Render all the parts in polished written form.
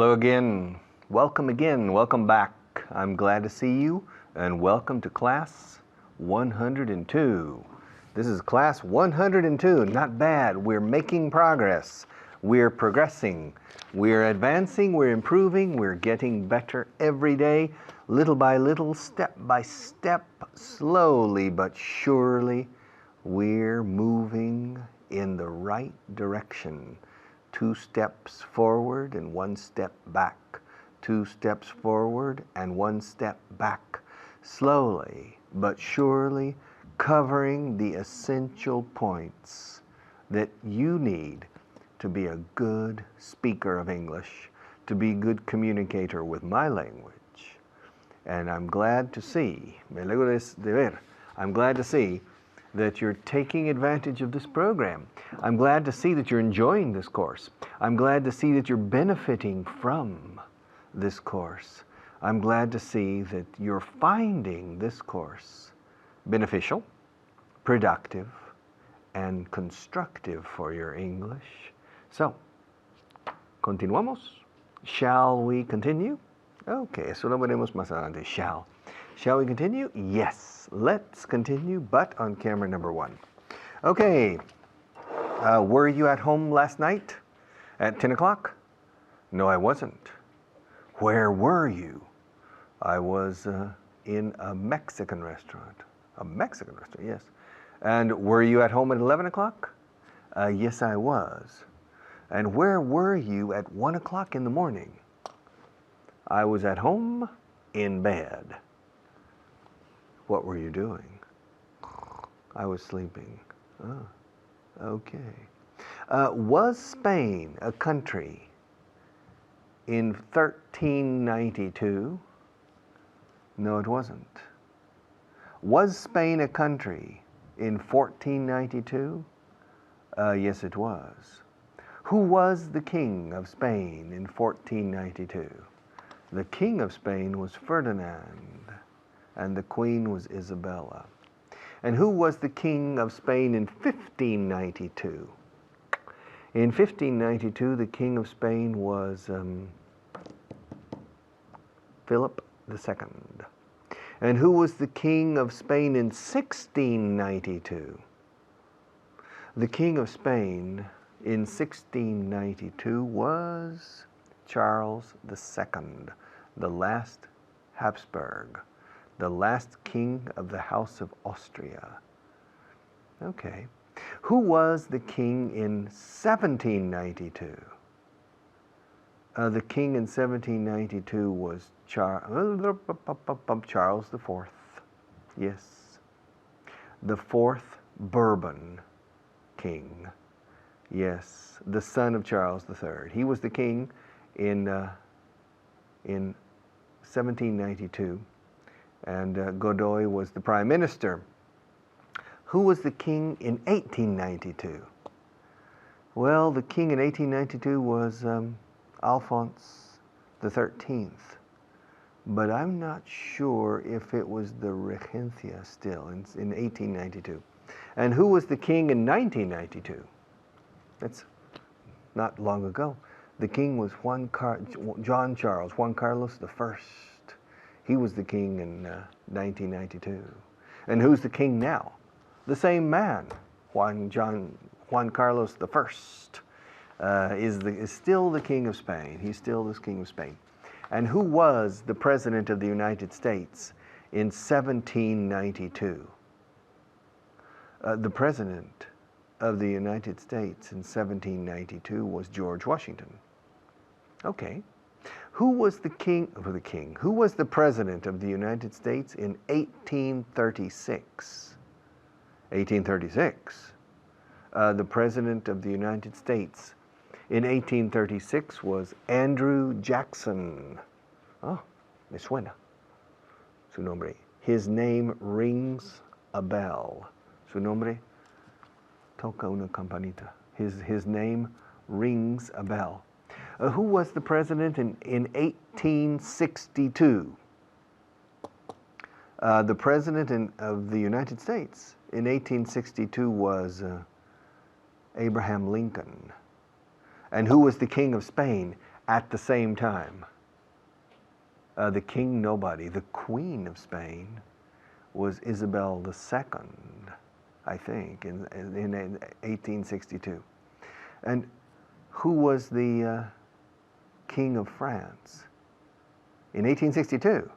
Hello again. Welcome back. I'm glad to see you, and welcome to class 102. This is class 102. Not bad. We're making progress. We're progressing. We're advancing. We're improving. We're getting better every day, little by little, step by step, slowly but surely. We're moving in the right direction. 2 steps forward and 1 step back. 2 steps forward and 1 step back. Slowly but surely covering the essential points that you need to be a good speaker of English, to be a good communicator with my language. And I'm glad to see, I'm glad to see that you're taking advantage of this program. I'm glad to see that you're enjoying this course. I'm glad to see that you're benefiting from this course. I'm glad to see that you're finding this course beneficial, productive, and constructive for your English. So, continuamos. Shall we continue? Okay, eso lo veremos más adelante. Shall we continue? Yes, let's continue, but on camera number 1. Okay, were you at home last night at 10 o'clock? No, I wasn't. Where were you? I was in a Mexican restaurant. A Mexican restaurant, yes. And were you at home at 11 o'clock? Yes, I was. And where were you at 1 o'clock in the morning? I was at home in bed. What were you doing? I was sleeping. Oh, okay. Was Spain a country in 1392? No, it wasn't. Was Spain a country in 1492? Yes, it was. Who was the king of Spain in 1492? The king of Spain was Ferdinand, and the queen was Isabella. And who was the king of Spain in 1592? In 1592, the king of Spain was Philip II. And who was the king of Spain in 1692? The king of Spain in 1692 was Charles II, the last Habsburg, the last king of the House of Austria. Okay. Who was the king in 1792? The king in 1792 was Charles IV. Yes. The 4th Bourbon king. Yes. The son of Charles III. He was the king in 1792. And Godoy was the prime minister. Who was the king in 1892? Well, the king in 1892 was Alphonse XIII. But I'm not sure if it was the Regencia still in 1892. And who was the king in 1992? That's not long ago. The king was Juan Carlos I. He was the king in 1992. And who's the king now? The same man, Juan Carlos I, is still the king of Spain. He's still the king of Spain. And who was the president of the United States in 1792? The president of the United States in 1792 was George Washington. Okay. Who was the Who was the president of the United States in 1836? 1836. The president of the United States in 1836 was Andrew Jackson. Oh, me suena. Su nombre. His name rings a bell. Su nombre toca una campanita. His name rings a bell. Who was the president in 1862? The president of the United States in 1862 was Abraham Lincoln. And who was the king of Spain at the same time. The king, nobody. The queen of Spain was Isabel II, I think, in 1862. And who was the king of France? In 1862,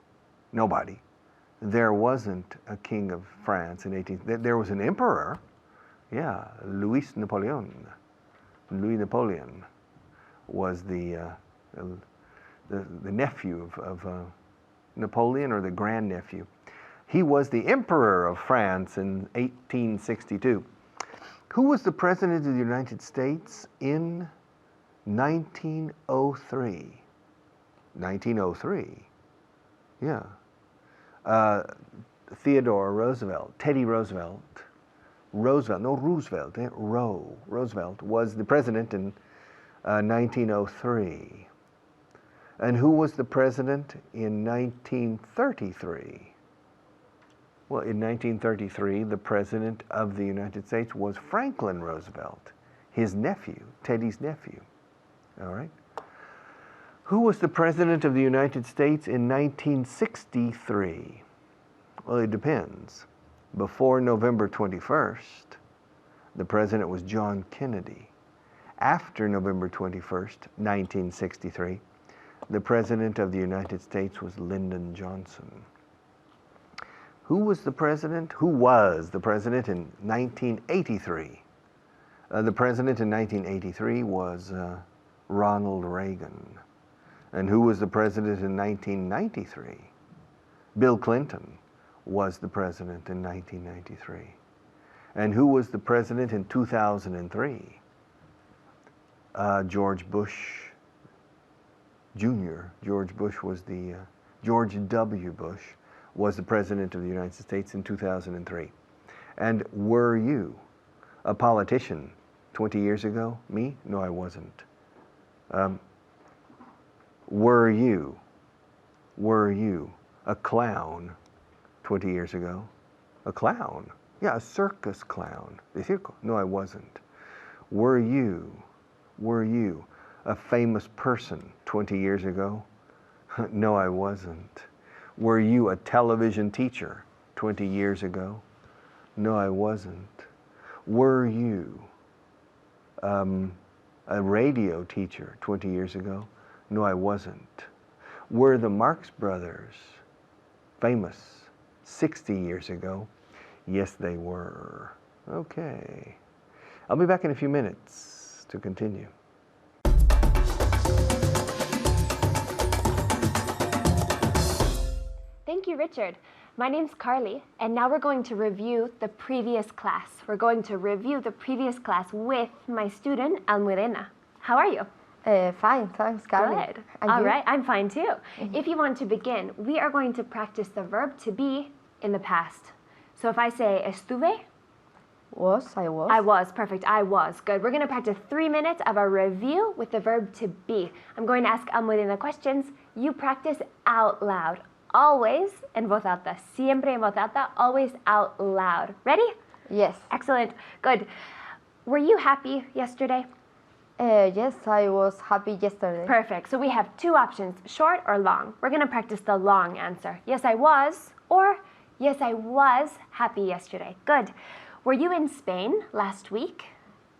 nobody. There wasn't a king of France in there was an emperor, yeah, Louis Napoleon. Louis Napoleon was the nephew of Napoleon, or the grandnephew. He was the emperor of France in 1862. Who was the president of the United States in 1903? 1903, yeah. Theodore Roosevelt, Teddy Roosevelt, Roosevelt was the president in 1903. And who was the president in 1933? Well, in 1933, the president of the United States was Franklin Roosevelt, his nephew, Teddy's nephew. All right. Who was the president of the United States in 1963? Well, it depends. Before November 21st, the president was John Kennedy. After November 21st, 1963, the president of the United States was Lyndon Johnson. Who was the president? Who was the president in 1983? The president in 1983 was Ronald Reagan. And who was the president in 1993? Bill Clinton was the president in 1993. And who was the president in 2003? George Bush Jr. George Bush was the, George W. Bush was the president of the United States in 2003. And were you a politician 20 years ago? Me? No, I wasn't. Were you a clown 20 years ago? A clown? Yeah, a circus clown. De circo? No, I wasn't. Were you a famous person 20 years ago? No, I wasn't. Were you a television teacher 20 years ago? No, I wasn't. Were you a radio teacher 20 years ago? No, I wasn't. Were the Marx Brothers famous 60 years ago? Yes, they were. Okay. I'll be back in a few minutes to continue. Thank you, Richard. My name's Carly, and now we're going to review the previous class. We're going to review the previous class with my student, Almudena. How are you? Fine, thanks, Carly. Good. All right, I'm fine too. If you want to begin, we are going to practice the verb to be in the past. So if I say estuve, I was. I was, perfect, I was. Good. We're going to practice 3 minutes of a review with the verb to be. I'm going to ask Almudena questions. You practice out loud. Always en voz alta. Siempre en voz alta, always out loud. Ready? Yes. Excellent. Good. Were you happy yesterday? Yes, I was happy yesterday. Perfect. So we have two options, short or long. We're going to practice the long answer. Yes, I was, or yes, I was happy yesterday. Good. Were you in Spain last week?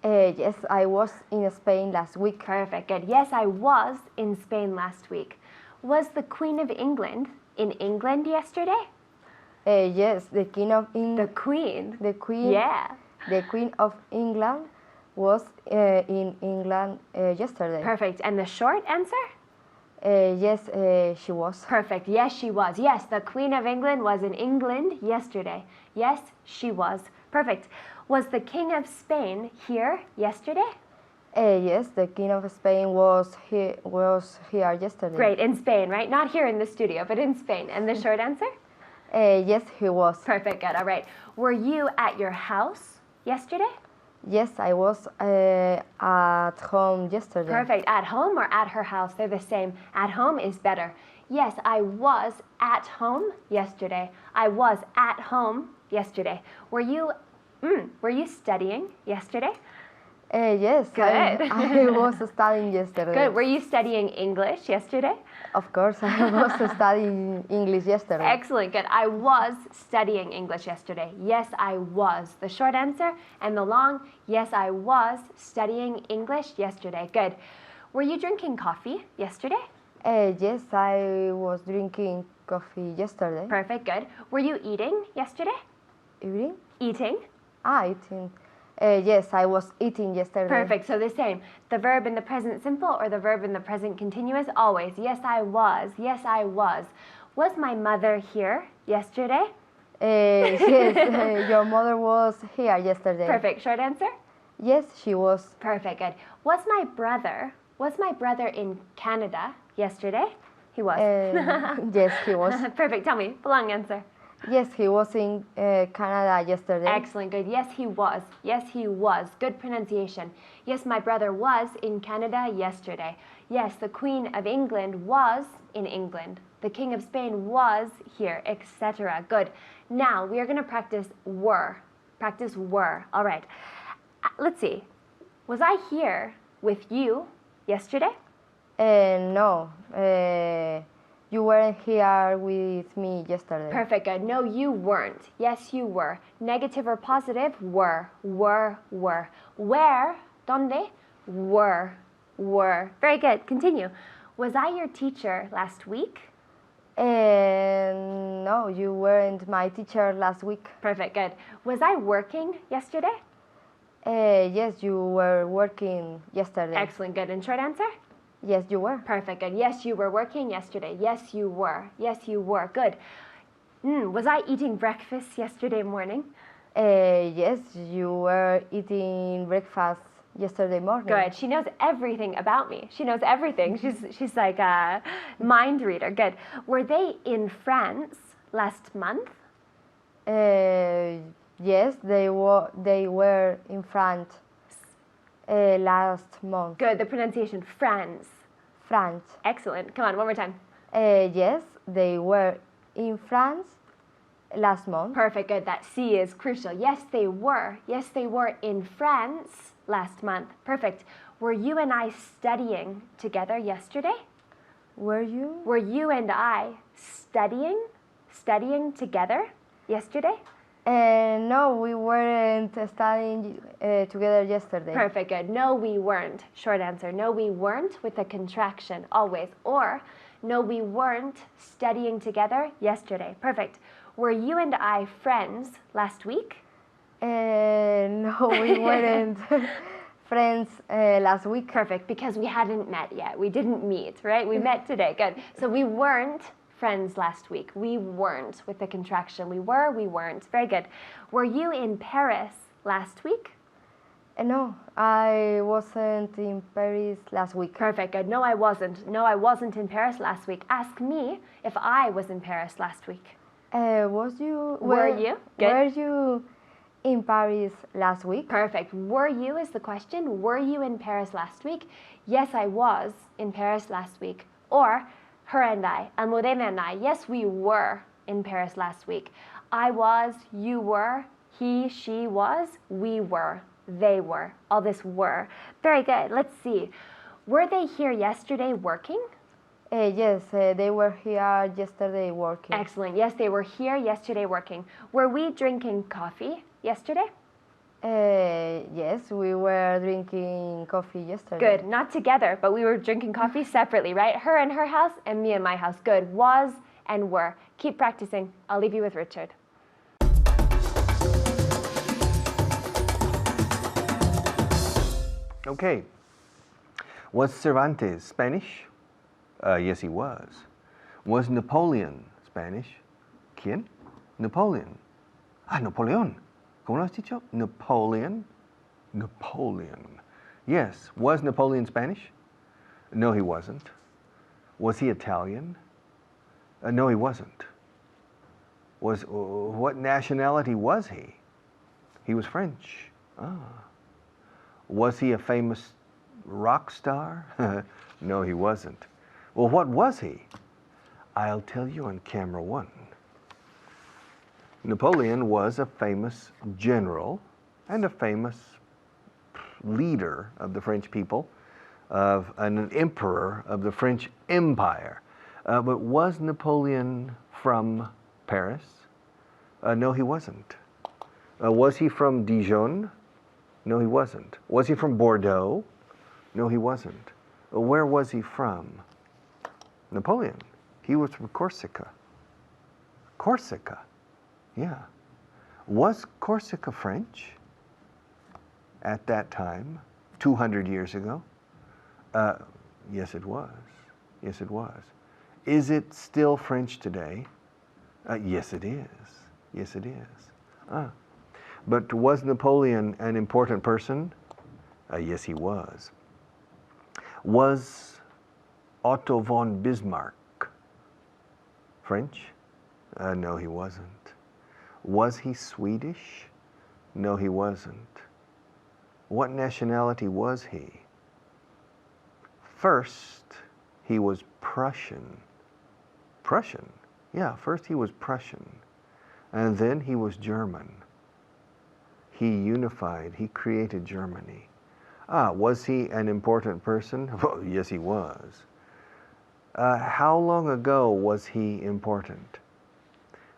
Yes, I was in Spain last week. Perfect. Good. Yes, I was in Spain last week. Was the Queen of England in England yesterday? Yes, the King of England. The Queen. The Queen. Yeah. The Queen of England was in England yesterday. Perfect. And the short answer? Yes, she was. Perfect. Yes, she was. Yes, the Queen of England was in England yesterday. Yes, she was. Perfect. Was the King of Spain here yesterday? Yes, the King of Spain was here yesterday. Great, in Spain, right? Not here in the studio, but in Spain. And the short answer? Yes, he was. Perfect, good, all right. Were you at your house yesterday? Yes, I was at home yesterday. Perfect, at home or at her house? They're the same. At home is better. Yes, I was at home yesterday. I was at home yesterday. Were you studying yesterday? Yes, Good. I was studying yesterday. Good. Were you studying English yesterday? Of course, I was studying English yesterday. Excellent. Good. I was studying English yesterday. Yes, I was. The short answer, and the long, yes, I was studying English yesterday. Good. Were you drinking coffee yesterday? Yes, I was drinking coffee yesterday. Perfect. Good. Were you eating yesterday? Eating? Eating. Eating. Yes, I was eating yesterday. Perfect. So the same. The verb in the present simple or the verb in the present continuous? Always. Yes, I was. Yes, I was. Was my mother here yesterday? Yes, your mother was here yesterday. Perfect. Short answer? Yes, she was. Perfect. Good. Was my brother in Canada yesterday? He was. Yes, he was. Perfect. Tell me. The long answer. Yes, he was in Canada yesterday. Excellent. Good. Yes, he was. Yes, he was. Good pronunciation. Yes, my brother was in Canada yesterday. Yes, the Queen of England was in England. The King of Spain was here, etc. Good. Now we are going to practice were. Practice were. All right. Let's see. Was I here with you yesterday? No. You weren't here with me yesterday. Perfect. Good. No, you weren't. Yes, you were. Negative or positive? Were. Were. Where? ¿Dónde? Were. Very good. Continue. Was I your teacher last week? No, you weren't my teacher last week. Perfect. Good. Was I working yesterday? Yes, you were working yesterday. Excellent. Good. And short answer? Yes, you were. Perfect. Good. Yes, you were working yesterday. Yes, you were. Yes, you were. Good. Was I eating breakfast yesterday morning? Yes, you were eating breakfast yesterday morning. Good. She knows everything about me. She knows everything. She's like a mind reader. Good. Were they in France last month? Yes, they were in France last month. Good. The pronunciation France. France. Excellent. Come on, one more time. Yes, they were in France last month. Perfect. Good. That C is crucial. Yes, they were. Yes, they were in France last month. Perfect. Were you and I studying together yesterday? Were you? Were you and I studying together yesterday? No, we weren't studying together yesterday. Perfect. Good. No, we weren't. Short answer. No, we weren't with a contraction always. Or no, we weren't studying together yesterday. Perfect. Were you and I friends last week? No, we weren't friends last week. Perfect, because we hadn't met yet. We didn't meet, right? We met today. Good. So we weren't friends last week. We weren't with the contraction. We were, we weren't. Very good. Were you in Paris last week? No, I wasn't in Paris last week. Perfect. Good. No, I wasn't. No, I wasn't in Paris last week. Ask me if I was in Paris last week. Was you? Were you? Good. Were you in Paris last week? Perfect. Were you is the question. Were you in Paris last week? Yes, I was in Paris last week. Or her and I, Almudena and I. Yes, we were in Paris last week. I was, you were, he, she was, we were, they were. All this were. Very good. Let's see. Were they here yesterday working? Yes, they were here yesterday working. Excellent. Yes, they were here yesterday working. Were we drinking coffee yesterday? Yes, we were drinking coffee yesterday. Good. Not together, but we were drinking coffee separately, right? Her in her house and me in my house. Good. Was and were. Keep practicing. I'll leave you with Richard. Okay. Was Cervantes Spanish? Yes, he was. Was Napoleon Spanish? ¿Quién? Napoleon. Napoleón. ¿Cómo lo has dicho? Napoleon. Napoleon. Yes. Was Napoleon Spanish? No, he wasn't. Was he Italian? No, he wasn't. What nationality was he? He was French. Was he a famous rock star? No, he wasn't. Well, what was he? I'll tell you on camera one. Napoleon was a famous general and a famous leader of the French people, of an emperor of the French Empire. But was Napoleon from Paris? No, he wasn't. Was he from Dijon? No, he wasn't. Was he from Bordeaux? No, he wasn't. Where was he from? Napoleon. He was from Corsica. Corsica, yeah. Was Corsica French at that time, 200 years ago? Yes, it was. Yes, it was. Is it still French today? Yes, it is. Yes, it is. But was Napoleon an important person? Yes, he was. Was Otto von Bismarck French? No, he wasn't. Was he Swedish? No, he wasn't. What nationality was he? First, he was Prussian. Prussian? Yeah, first he was Prussian. And then he was German. He unified, he created Germany. Was he an important person? Well, yes, he was. How long ago was he important?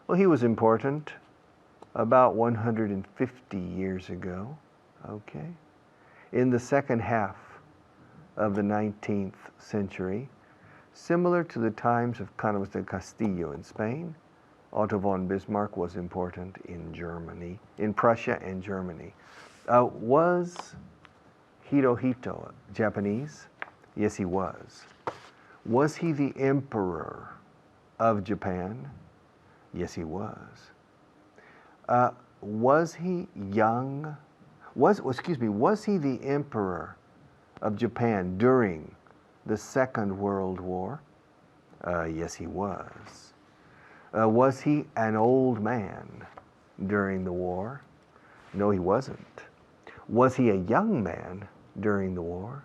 Well, he was important about 150 years ago, okay? In the second half of the 19th century, similar to the times of Carlos de Castillo in Spain, Otto von Bismarck was important in Germany, in Prussia and Germany. Was Hirohito Japanese? Yes, he was. Was he the emperor of Japan? Yes, he was. Was he young? Was he the emperor of Japan during the Second World War? Yes, he was. Was he an old man during the war? No, he wasn't. Was he a young man during the war?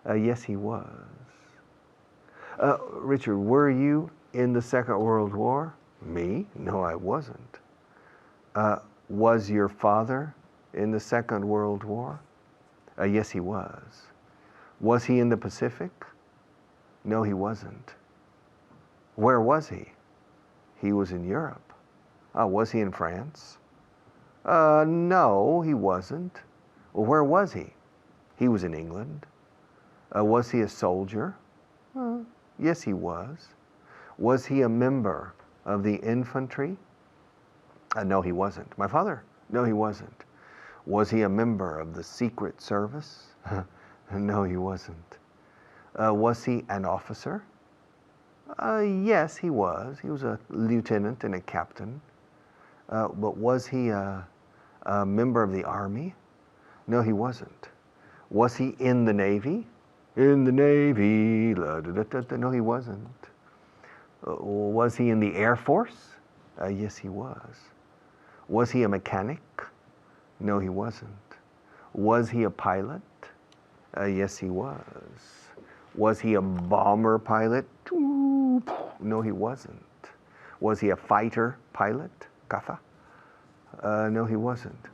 Yes, he was. Richard, were you in the Second World War? Me? No, I wasn't. Was your father in the Second World War? Yes, he was. Was he in the Pacific? No, he wasn't. Where was he? He was in Europe. Was he in France? No, he wasn't. Well, where was he? He was in England. Was he a soldier? Yes, he was. Was he a member of the infantry? No, he wasn't. My father? No, he wasn't. Was he a member of the Secret Service? No, he wasn't. Was he an officer? Yes, he was. He was a lieutenant and a captain. But was he a member of the Army? No, he wasn't. Was he in the Navy? In the Navy. No, he wasn't. Was he in the Air Force? Yes, he was. Was he a mechanic? No, he wasn't. Was he a pilot? Yes, he was. Was he a bomber pilot? No, he wasn't. Was he a fighter pilot? Kafa? No, he wasn't.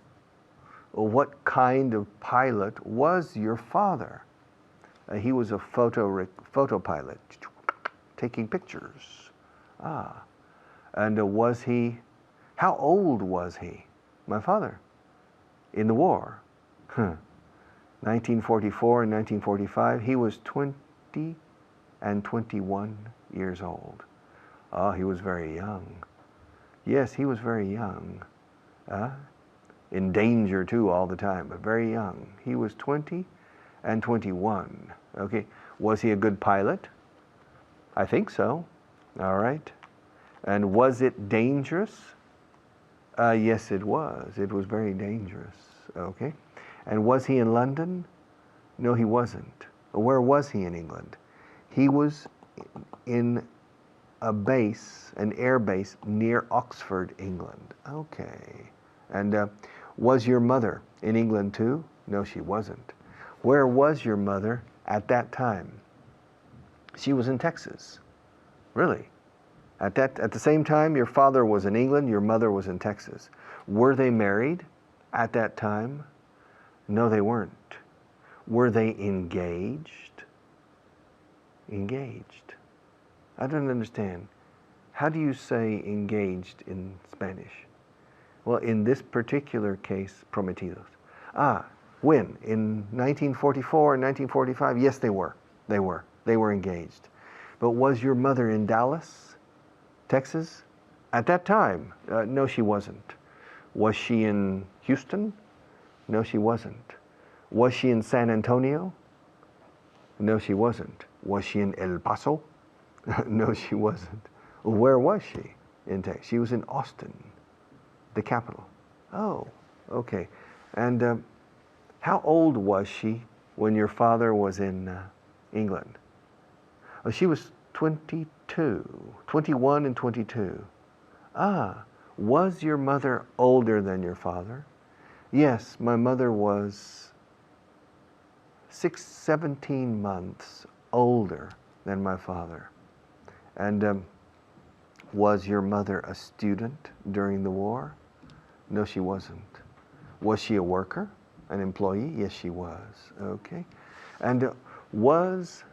What kind of pilot was your father? He was a photo pilot, taking pictures. And was he, how old was he? My father, in the war. 1944 and 1945, he was 20 and 21 years old. He was very young. Yes, he was very young. In danger too all the time, but very young. He was 20 and 21. Okay, was he a good pilot? I think so. All right. And was it dangerous? Yes, it was. It was very dangerous. Okay. And was he in London? No, he wasn't. Where was he in England? He was in a base, an air base near Oxford, England. Okay. And was your mother in England too? No, she wasn't. Where was your mother at that time? She was in Texas. Really? At the same time, your father was in England, your mother was in Texas. Were they married at that time? No, they weren't. Were they engaged? Engaged. I don't understand. How do you say engaged in Spanish? Well, in this particular case, prometidos. When? In 1944 and 1945? Yes, they were. They were engaged. But was your mother in Dallas, Texas? At that time? No, she wasn't. Was she in Houston? No, she wasn't. Was she in San Antonio? No, she wasn't. Was she in El Paso? No, she wasn't. Where was she in Texas? She was in Austin, the capital. Oh, okay. And how old was she when your father was in England? Oh, she was 21 and 22. Was your mother older than your father? Yes, my mother was 17 months older than my father. And was your mother a student during the war? No, she wasn't. Was she a worker, an employee? Yes, she was. Okay. And was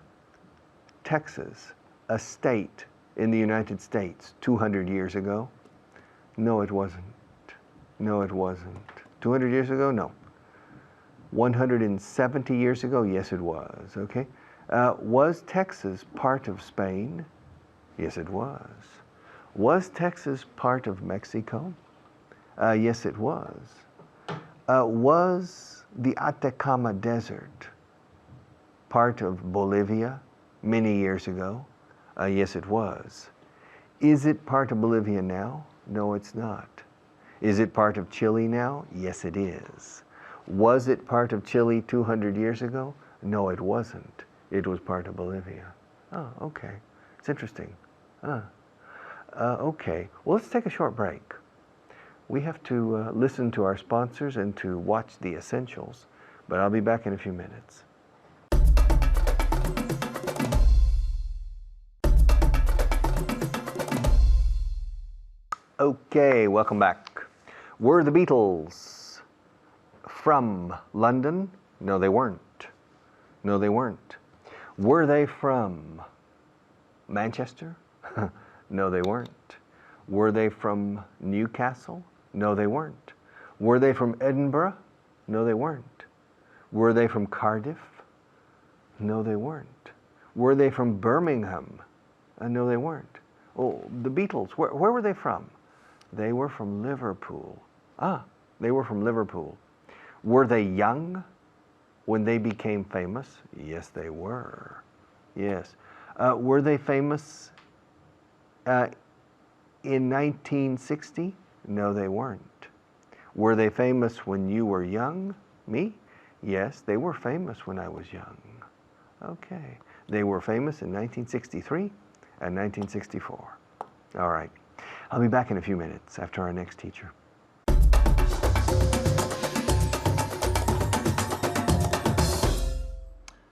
Texas a state in the United States 200 years ago? No, it wasn't. No, it wasn't. 200 years ago? No. 170 years ago? Yes, it was. Okay. Was Texas part of Spain? Yes, it was. Was Texas part of Mexico? Yes, it was. Was the Atacama Desert part of Bolivia many years ago? Yes, it was. Is it part of Bolivia now? No, it's not. Is it part of Chile now? Yes, it is. Was it part of Chile 200 years ago? No, it wasn't. It was part of Bolivia. Oh, okay. It's interesting. Okay. Well, let's take a short break. We have to listen to our sponsors and to watch the essentials, but I'll be back in a few minutes. Okay, welcome back. Were the Beatles from London? No, they weren't. No, they weren't. Were they from Manchester? No, they weren't. Were they from Newcastle? No, they weren't. Were they from Edinburgh? No, they weren't. Were they from Cardiff? No, they weren't. Were they from Birmingham? No, they weren't. Oh, the Beatles, where were they from? They were from Liverpool. They were from Liverpool. Were they young when they became famous? Yes, they were. Yes. Were they famous in 1960? No, they weren't. Were they famous when you were young? Me? Yes, they were famous when I was young. Okay. They were famous in 1963 and 1964. All right. I'll be back in a few minutes after our next teacher.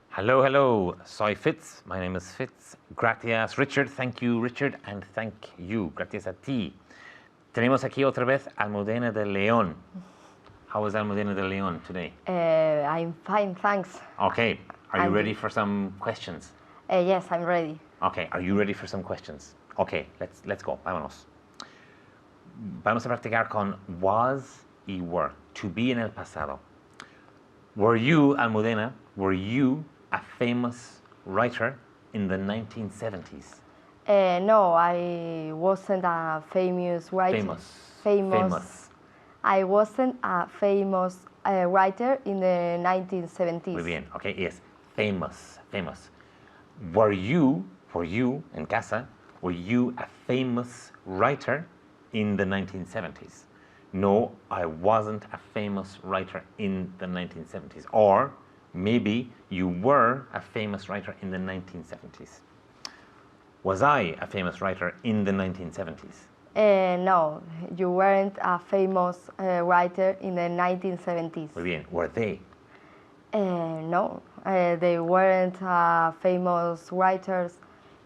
Hello, hello. Soy Fitz. My name is Fitz. Gracias, Richard. Thank you, Richard. And thank you. Gracias a ti. Tenemos aquí otra vez Almudena de León. How is Almudena de León today? I'm fine, thanks. Okay. Are you ready for some questions? Yes, I'm ready. Okay. Are you ready for some questions? Okay. Let's go. Vámonos. Vamos a practicar con was y were. To be en el pasado. Were you, Almudena, were you a famous writer in the 1970s? No, I wasn't a famous writer. Famous. I wasn't a famous writer in the 1970s. Muy bien. Okay, yes. Famous. Were you, en casa, were you a famous writer in the 1970s? No, I wasn't a famous writer in the 1970s. Or maybe you were a famous writer in the 1970s. Was I a famous writer in the 1970s? No, you weren't a famous writer in the 1970s. Muy bien. Were they? No, they weren't famous writers.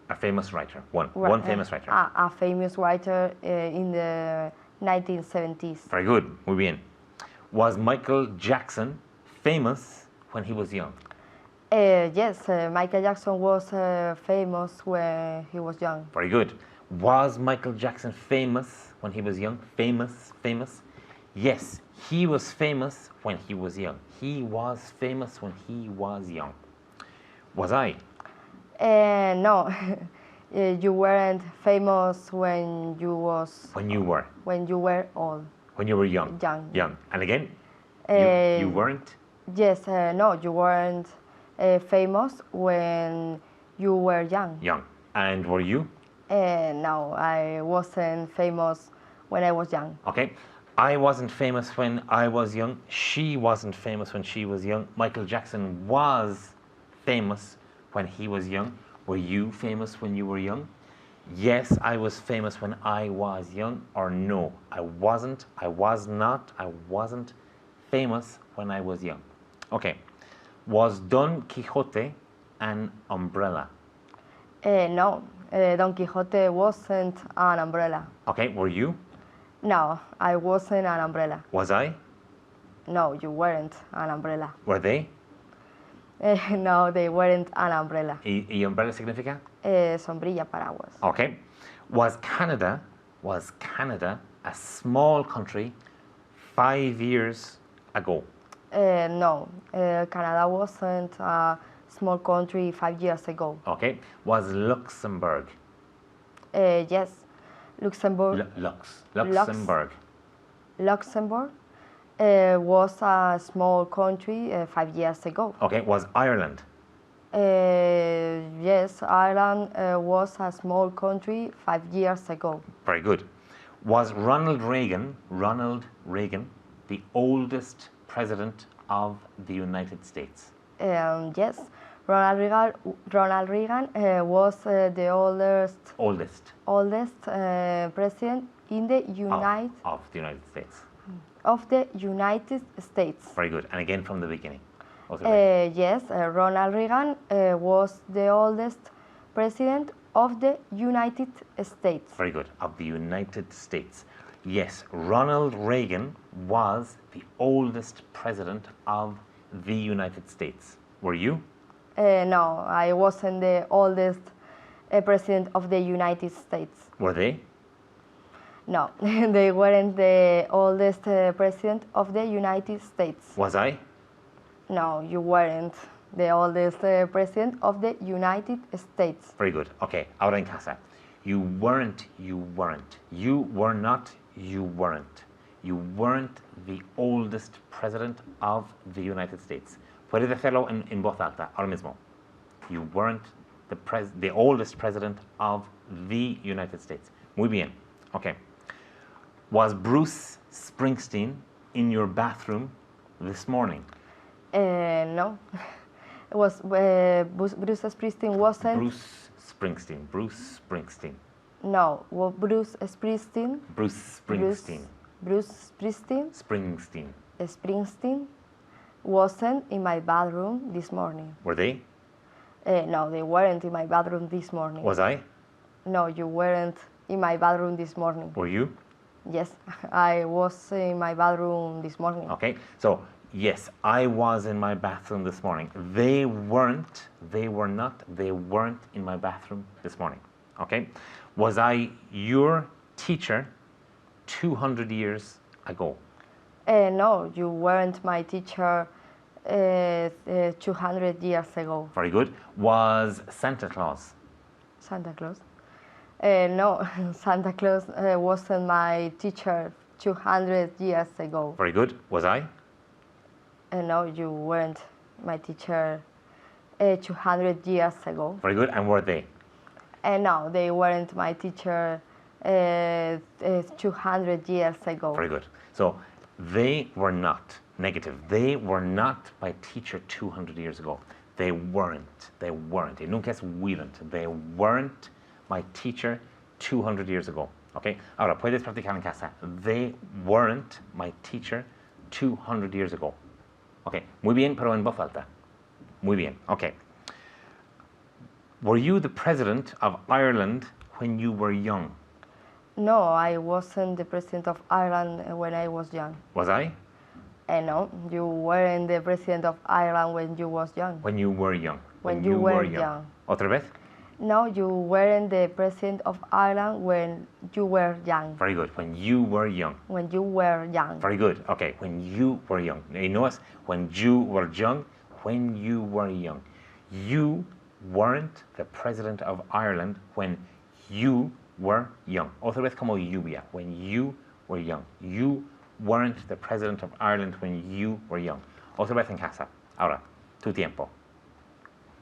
A famous writer. One famous writer. A famous writer in the 1970s. Very good. Muy bien. Was Michael Jackson famous when he was young? Yes, Michael Jackson was famous when he was young. Very good. Was Michael Jackson famous when he was young? Famous, famous? Yes, he was famous when he was young. He was famous when he was young. Was I? No, you weren't famous when you was When you were? when you were old. When you were young? Young. Young. And again? You Uh, weren't? Yes, no, you weren't famous when you were young. Young. And were you? No, I wasn't famous when I was young. Okay. I wasn't famous when I was young. She wasn't famous when she was young. Michael Jackson was famous when he was young. Were you famous when you were young? Yes, I was famous when I was young. Or no, I wasn't. I was not. I wasn't famous when I was young. Okay. Was Don Quixote an umbrella? No, Don Quixote wasn't an umbrella. Okay. Were you? No, I wasn't an umbrella. Was I? No, you weren't an umbrella. Were they? No, they weren't an umbrella. ¿Y umbrella significa? Sombrilla, paraguas. Okay. Was Canada a small country 5 years ago? No, Canada wasn't a small country 5 years ago. Okay. Was Luxembourg? Yes, Luxembourg. Luxembourg. Luxembourg was a small country 5 years ago. Okay. Was Ireland? Yes, Ireland was a small country 5 years ago. Very good. Was Ronald Reagan the oldest president of the United States? Yes, Ronald Reagan was the oldest president in the Of the United States. of the United States. Very good. And again from the beginning. Yes, Ronald Reagan was the oldest president of the United States. Very good. Of the United States. Yes, Ronald Reagan was the oldest president of the United States. Were you? No, I wasn't the oldest president of the United States. Were they? No, they weren't the oldest president of the United States. Was I? No, you weren't the oldest president of the United States. Very good. Okay, ahora en casa. You weren't. You were not. You weren't. You weren't the oldest president of the United States. Puedes decirlo en voz alta, ahora mismo. You weren't the oldest president of the United States. Muy bien. Okay. Was Bruce Springsteen in your bathroom this morning? No, it was Bruce Springsteen wasn't. Bruce Springsteen. No, well, Bruce Springsteen. Springsteen wasn't in my bathroom this morning. Were they? No, they weren't in my bathroom this morning. Was I? No, you weren't in my bathroom this morning. Were you? Yes, I was in my bathroom this morning. Okay, so yes, I was in my bathroom this morning. They weren't in my bathroom this morning. Okay, was I your teacher 200 years ago? No, you weren't my teacher 200 years ago. Very good. Was Santa Claus? Santa Claus? No, Santa Claus wasn't my teacher 200 years ago. Very good. Was I? No, you weren't my teacher 200 years ago. Very good. And were they? No, they weren't my teacher 200 years ago. Very good. So they were not, negative, they were not my teacher 200 years ago. They weren't. Y nunca es weren't. They weren't my teacher 200 years ago. Okay? Ahora, puedes practicar en casa. They weren't my teacher 200 years ago. Okay. Muy bien, pero en voz alta. Muy bien. Okay. Were you the president of Ireland when you were young? No, I wasn't the president of Ireland when I was young. Was I? No, you weren't the president of Ireland when you was young. When you were young. When you were young. Otra vez. No, you weren't the president of Ireland when you were young. Very good. When you were young. When you were young. Very good. Okay. When you were young. You know us. When you were young. When you were young. You weren't the president of Ireland when you were young. Otra vez como lluvia. When you were young. You weren't the president of Ireland when you were young. Otra vez en casa. Ahora, tu tiempo.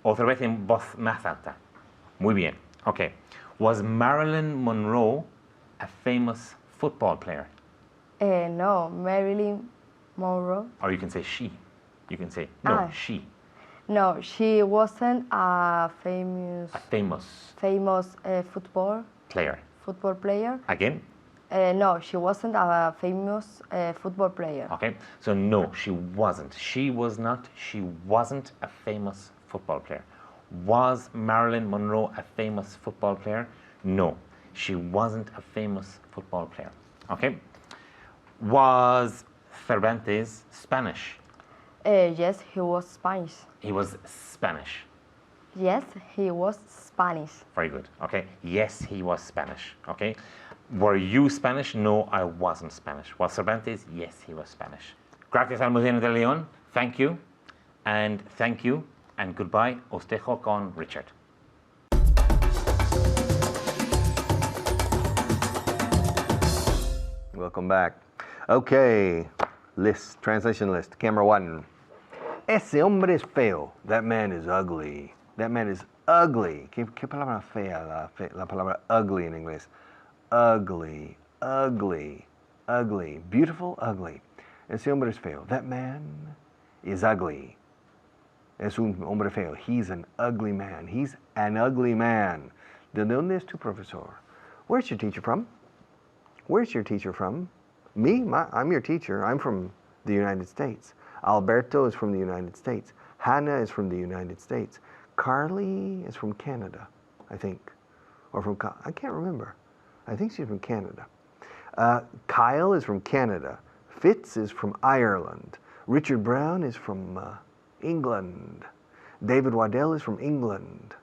Otra vez en voz más alta. Muy bien. Okay. Was Marilyn Monroe a famous football player? No, Marilyn Monroe. Or you can say she. You can say, no, she. No, she wasn't a famous football Player. player. Again? No, she wasn't a famous football player. Okay. So no, she wasn't. She wasn't a famous football player. Was Marilyn Monroe a famous football player? No, she wasn't a famous football player. Okay. Was Cervantes Spanish? Yes, he was Spanish. He was Spanish. Yes, he was Spanish. Very good. Okay. Yes, he was Spanish. Okay. Were you Spanish? No, I wasn't Spanish. Was Cervantes? Yes, he was Spanish. Gracias, Almudena de León. Thank you. And thank you. And goodbye. Os dejo con Richard. Welcome back. Okay, list, translation list, camera one. Ese hombre es feo. That man is ugly. That man is ugly. ¿Qué palabra fea? La palabra ugly en inglés. Ugly, ugly, ugly. Beautiful, ugly. Ese hombre es feo. That man is ugly. Es un hombre feo. He's an ugly man. He's an ugly man. ¿De dónde es tu profesor? Where's your teacher from? Where's your teacher from? Me? I'm your teacher. I'm from the United States. Alberto is from the United States. Hannah is from the United States. Carly is from Canada, I think. Or from, I can't remember. I think she's from Canada. Kyle is from Canada. Fitz is from Ireland. Richard Brown is from England. David Waddell is from England.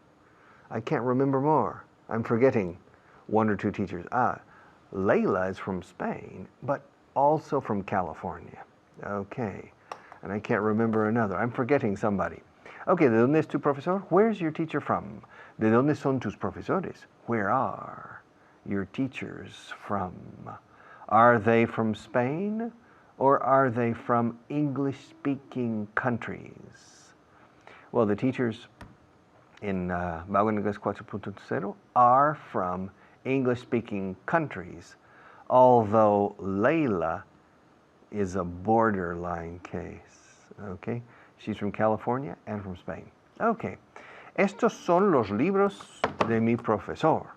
I can't remember more. I'm forgetting one or two teachers. Layla is from Spain, but also from California. Okay. And I can't remember another. I'm forgetting somebody. Okay, ¿de dónde es tu profesor? Where's your teacher from? ¿De dónde son tus profesores? Where are your teachers from? Are they from Spain or are they from English-speaking countries? Well, the teachers in Vago en Inglés 4.0 are from English-speaking countries, although Layla is a borderline case, okay? She's from California and from Spain. Okay, estos son los libros de mi profesor.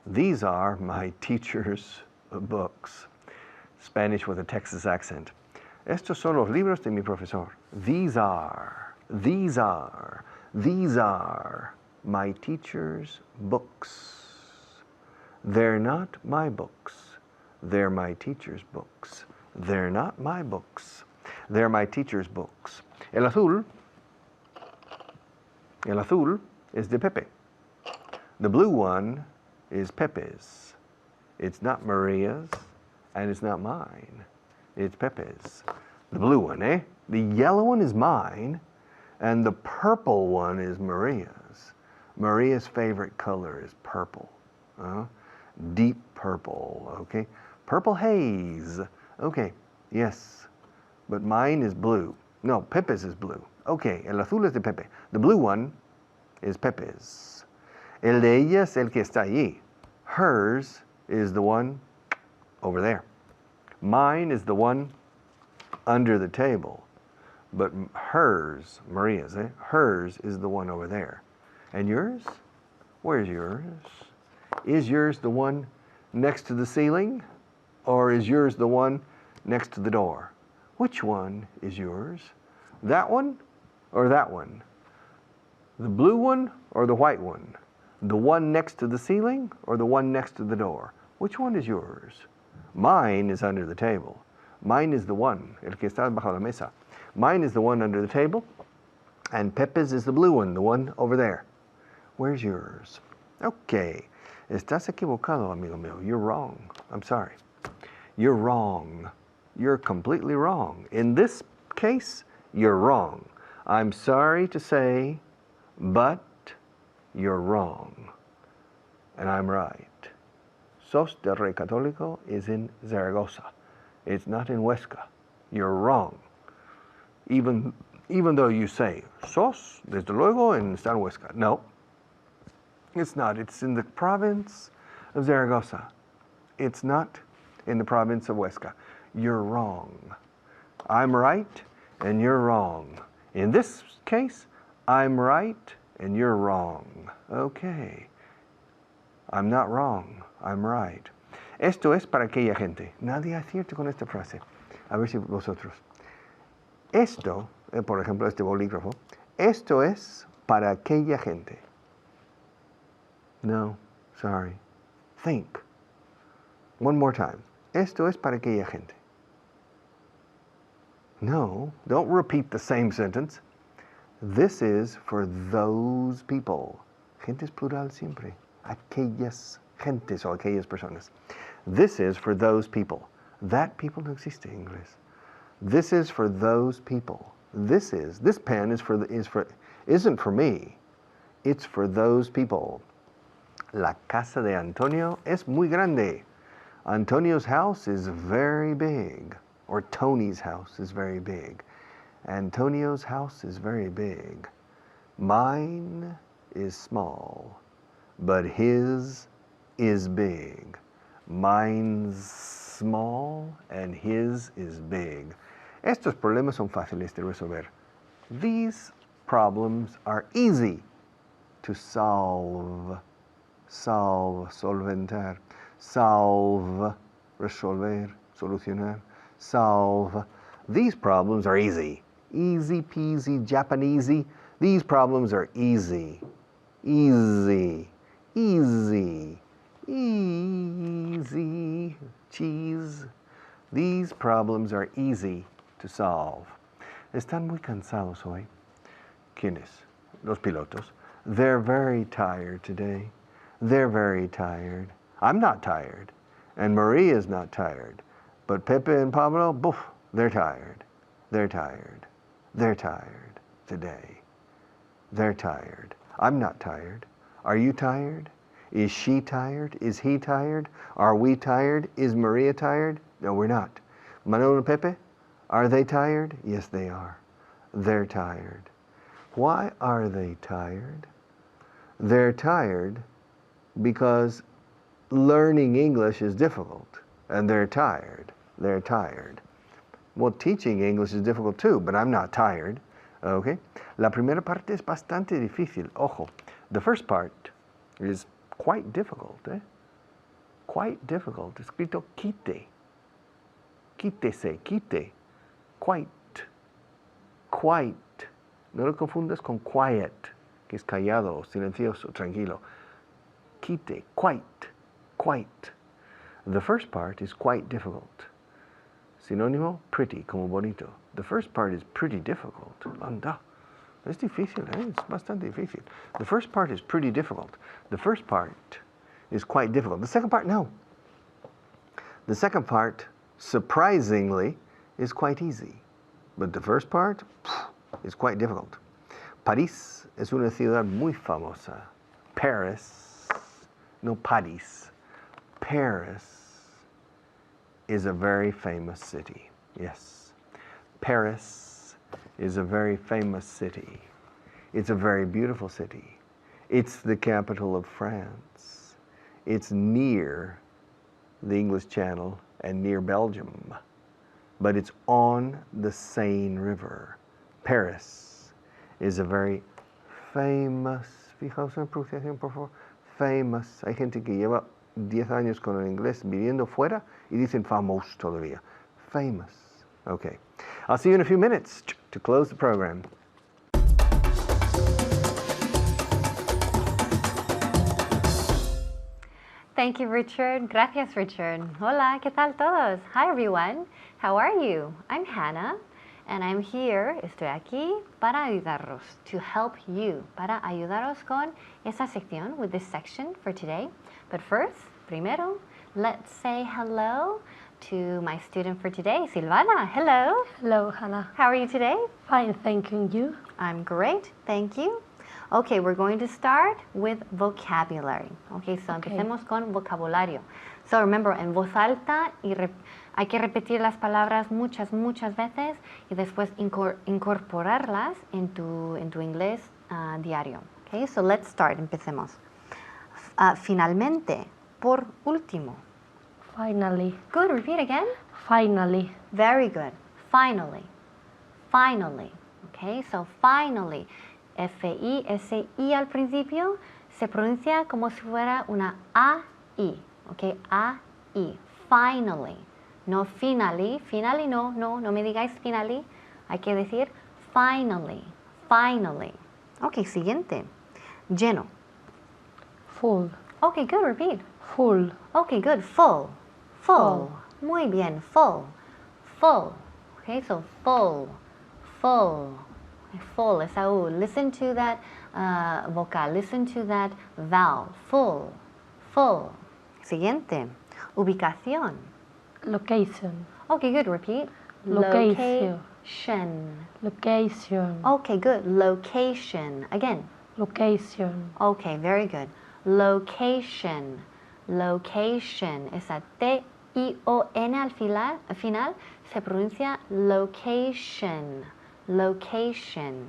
These are my teacher's books. Spanish with a Texas accent. Estos son los libros de mi profesor. These are my teacher's books. They're not my books. They're my teacher's books. They're not my books. They're my teacher's books. El azul is de Pepe. The blue one is Pepe's. It's not Maria's, and it's not mine. It's Pepe's. The blue one, eh? The yellow one is mine, and the purple one is Maria's. Maria's favorite color is purple. Deep purple, okay? Purple haze. Okay, yes. But mine is blue. No, Pepe's is blue. Okay, el azul es de Pepe. The blue one is Pepe's. El de ella es el que está allí. Hers is the one over there. Mine is the one under the table. But hers, Maria's, hers is the one over there. And yours? Where's yours? Is yours the one next to the ceiling? Or is yours the one next to the door? Which one is yours? That one or that one? The blue one or the white one? The one next to the ceiling or the one next to the door? Which one is yours? Mine is under the table. Mine is the one, el que está bajo la mesa. Mine is the one under the table, and Pepe's is the blue one, the one over there. Where's yours? Okay. Estás equivocado, amigo mío. You're wrong. I'm sorry. You're wrong. You're completely wrong. In this case, you're wrong. I'm sorry to say, but you're wrong. And I'm right. Sos del Rey Católico is in Zaragoza. It's not in Huesca. You're wrong. Even though you say, sos, desde luego, en está en Huesca. No, it's not. It's in the province of Zaragoza. It's not in the province of Huesca. You're wrong. I'm right and you're wrong. In this case, I'm right and you're wrong. Okay. I'm not wrong. I'm right. Esto es para aquella gente. Nadie acierta con esta frase. A ver si vosotros. Esto, por ejemplo, este bolígrafo. Esto es para aquella gente. No, sorry. Think. One more time. Esto es para aquella gente. No, don't repeat the same sentence. This is for those people. Gente es plural siempre. Aquellas gentes o aquellas personas. This is for those people. That people no existe en inglés. This is for those people. This pen isn't for me. It's for those people. La casa de Antonio es muy grande. Antonio's house is very big. Or Tony's house is very big. Antonio's house is very big. Mine is small, but his is big. Mine's small and his is big. Estos problemas son fáciles de resolver. These problems are easy to solve. Solve, solventar. Solve, resolver, solucionar. Solve. These problems are easy. Easy peasy, Japanesey. These problems are easy. Easy. Easy. Easy. Cheese. These problems are easy to solve. Están muy cansados hoy. ¿Quiénes? Los pilotos. They're very tired today. They're very tired. I'm not tired. And Maria's not tired. But Pepe and Pablo, boof, they're tired. They're tired. They're tired today. They're tired. I'm not tired. Are you tired? Is she tired? Is he tired? Are we tired? Is Maria tired? No, we're not. Manuel and Pepe, are they tired? Yes, they are. They're tired. Why are they tired? They're tired because learning English is difficult, and they're tired. They're tired. Well, teaching English is difficult too, but I'm not tired. Okay? La primera parte es bastante difícil. Ojo. The first part is quite difficult. Quite difficult. Escrito quite. Quítese, quite. Quite. Quite. No lo confundas con quiet, que es callado, silencioso, tranquilo. Quite, quite, quite. The first part is quite difficult. Sinónimo, pretty, como bonito. The first part is pretty difficult. Anda. Es difícil, Es bastante difícil. The first part is pretty difficult. The first part is quite difficult. The second part, no. The second part, surprisingly, is quite easy. But the first part is quite difficult. París es una ciudad muy famosa. Paris, no Paris. Paris is a very famous city. Yes. Paris is a very famous city. It's a very beautiful city. It's the capital of France. It's near the English Channel and near Belgium. But it's on the Seine River. Paris is a very famous, fijaos en la pronunciación, por favor, famous. Hay gente que lleva 10 años con el inglés viviendo fuera y dicen famous todavía. Famous. Okay. I'll see you in a few minutes to close the program. Thank you, Richard. Gracias, Richard. Hola, ¿qué tal todos? Hi, everyone. How are you? I'm Hannah, and I'm here, estoy aquí para ayudaros, to help you, para ayudaros con esta sección, with this section for today. But first, primero, let's say hello to my student for today, Silvana. Hello. Hello, Hannah. How are you today? Fine, thank you. You? I'm great, thank you. Okay, we're going to start with vocabulary. Okay, so empecemos con vocabulario. So remember, en voz alta hay que repetir las palabras muchas veces y después incorporarlas en tu inglés diario. Okay, so let's start. Empecemos. Finalmente, por último. Finally. Good, repeat again. Finally. Very good. Finally. Finally. Okay, so finally. F-I-S-I al principio se pronuncia como si fuera una A-I. Okay, A-I. Finally. No finally. Finally no me digáis finally. Hay que decir finally. Finally. Okay, siguiente. Lleno. Full. Okay, good, repeat. Full. Okay, good. Full. Full. Muy bien. Full. Full. Okay, so full. Full. Full, esa U. Listen to that vocal. Listen to that vowel. Full. Full. Siguiente. Ubicación. Location. Okay, good. Repeat. Location. Location. Location. Okay, good. Location. Again. Location. Okay, very good. Location. Location. Esa T-I-O-N al final se pronuncia location. Location.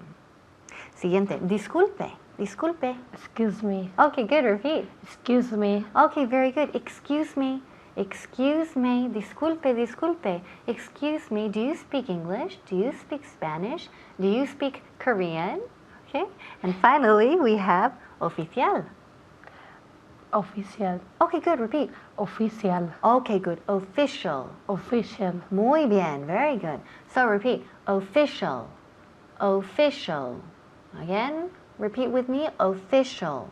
Siguiente. Disculpe. Disculpe. Excuse me. Okay, good. Repeat. Excuse me. Okay, very good. Excuse me. Excuse me. Disculpe, disculpe. Excuse me. Do you speak English? Do you speak Spanish? Do you speak Korean? Okay. And finally, we have oficial. Official. Okay, good. Repeat. Official. Okay, good. Official. Official. Muy bien. Very good. So repeat. Official. Official. Again, repeat with me. Official.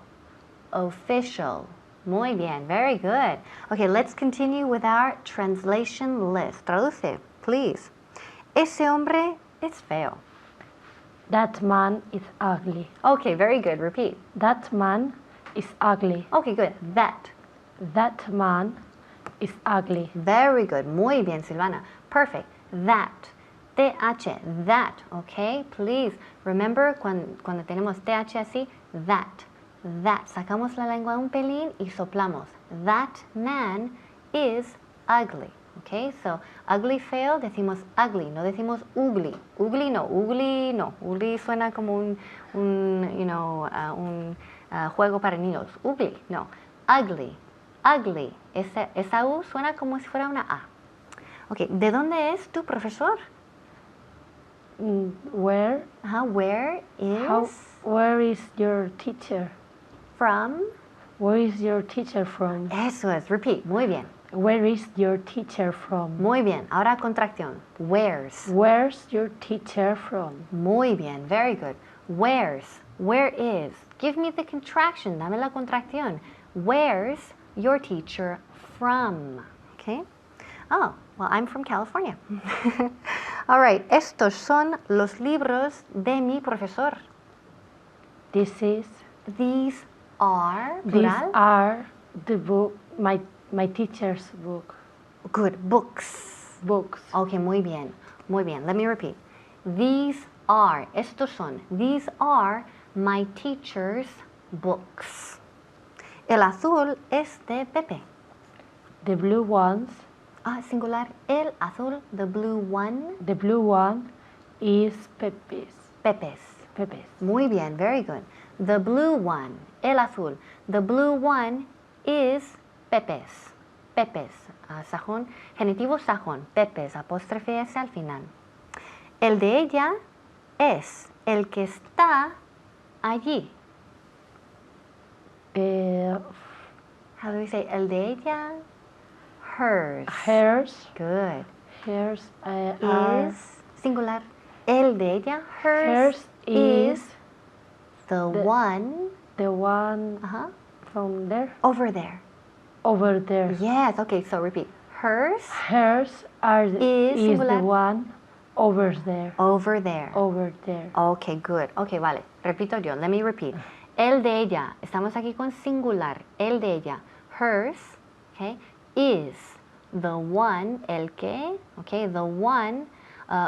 Official. Muy bien. Very good. Okay, let's continue with our translation list. Traduce, please. Ese hombre es feo. That man is ugly. Okay, very good. Repeat. That man is ugly. Okay, good. That. That man is ugly. Very good. Muy bien, Silvana. Perfect. That. TH. That. Okay, please. Remember cuando tenemos TH así, that. That. Sacamos la lengua un pelín y soplamos. That man is ugly. Okay, so ugly, feo, decimos ugly, no decimos ugly. Ugly no. Ugly suena como un juego para niños. Ugly, no. Ugly. Ugly. Esa U suena como si fuera una A. Okay, ¿de dónde es tu profesor? Where? Where is? Where is your teacher? From? Where is your teacher from? Eso es. Repeat. Muy bien. Where is your teacher from? Muy bien. Ahora contracción. Where's? Where's your teacher from? Muy bien. Very good. Where's? Where is? Give me the contraction. Dame la contracción. Where's your teacher from? Okay. Oh, well, I'm from California. All right. Estos son los libros de mi profesor. These are, plural. are the book, my teacher's book. Good. Books. Books. Okay, muy bien. Muy bien. Let me repeat. These are, estos son, these are my teacher's books. El azul es de Pepe. The blue ones. Singular. El azul, the blue one. The blue one is Pepe's. Pepe's. Pepe's. Muy bien, very good. The blue one, el azul. The blue one is Pepe's. Pepe's. Sajón, genitivo sajón. Pepe's, apóstrofe S al final. El de ella es el que está allí. How do we say el de ella? Hers. Hers. Good. Hers Is singular. El de ella. Hers is the one. The one Uh-huh. from there. Over there. over there. Yes, okay, so repeat. Hers, Hers is the singular. one over there. over there. Over there. Okay, good. Okay, vale. Repito yo. Let me repeat. El de ella. Estamos aquí con singular. El de ella. Hers, okay, is the one, el que, okay, the one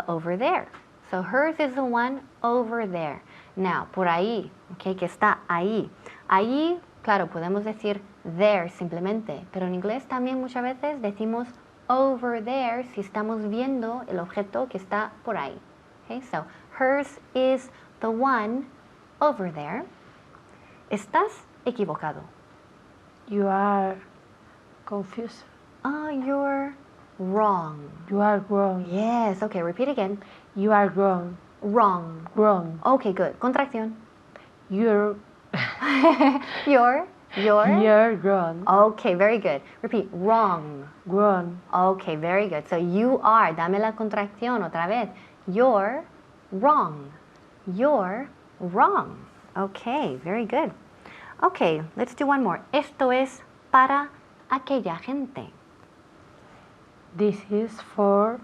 over there. So hers is the one over there. Now, por ahí, okay, que está ahí. Ahí, claro, podemos decir there simplemente, pero en inglés también muchas veces decimos over there si estamos viendo el objeto que está por ahí. Okay, so hers is the one over there. Estás equivocado. You are confused. Oh, you're wrong. You are wrong. Yes, okay, repeat again. You are wrong. Wrong. Wrong. Okay, good. Contracción. You're You're. you're wrong. Okay, very good. Repeat. Wrong. Wrong. Okay, very good. So you are. Dame la contracción otra vez. You're wrong. You're wrong. Okay, very good. Okay, let's do one more. Esto es para aquella gente. This is for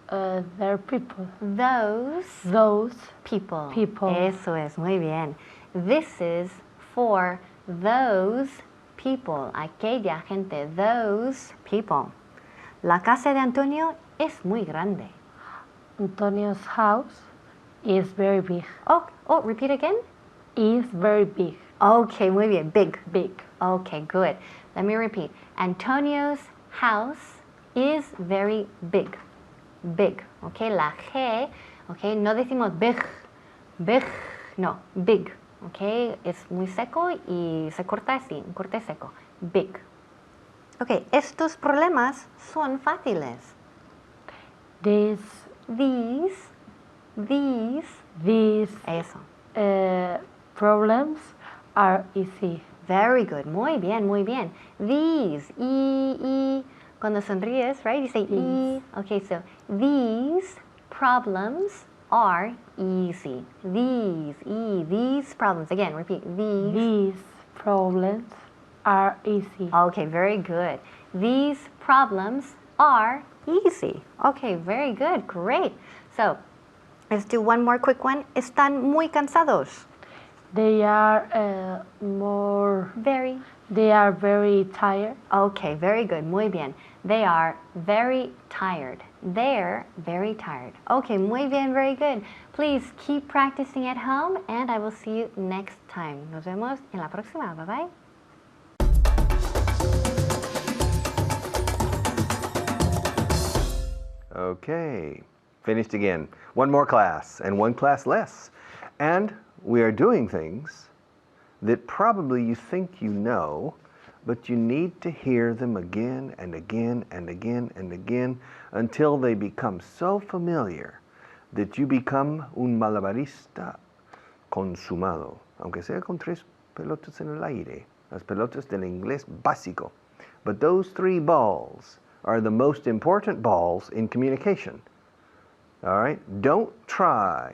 their people. Those People. Eso es, muy bien. This is for those people. Aquella gente. Those people. La casa de Antonio es muy grande. Antonio's house is very big. Oh, repeat again. Is very big. Okay, muy bien. Big. Big. Okay, good. Let me repeat. Antonio's house is very big. Big. Okay, la G. Okay, no decimos big. Big. No, big. Okay, es muy seco y se corta así. Un corte seco. Big. Okay, estos problemas son fáciles. These Eso. problems are easy. Very good. Muy bien, muy bien. These. Cuando sonríes, right? You say e. Okay, so these problems are easy. These problems. Again, repeat. These problems are easy. Okay, very good. These problems are easy. Okay, very good. Great. So, let's do one more quick one. Están muy cansados. They are They are very tired. Okay, very good. Muy bien. They are very tired. They're very tired. Okay, muy bien, very good. Please keep practicing at home and I will see you next time. Nos vemos en la próxima. Bye bye. Okay, finished again. One more class and one class less. And we are doing things that probably you think you know, but you need to hear them again and again and again and again until they become so familiar that you become un malabarista consumado, aunque sea con 3 pelotas en el aire, las pelotas del inglés básico. But those 3 balls are the most important balls in communication. All right? Don't try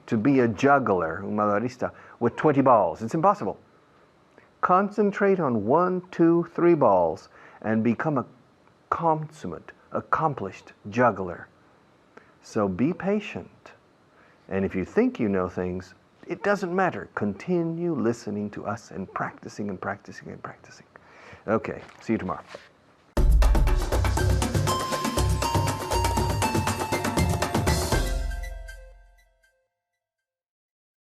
to be a juggler, un malabarista, with 20 balls. It's impossible. Concentrate on 1, 2, 3 balls and become a consummate, accomplished juggler. So be patient. And if you think you know things, it doesn't matter. Continue listening to us and practicing and practicing and practicing. Okay, see you tomorrow.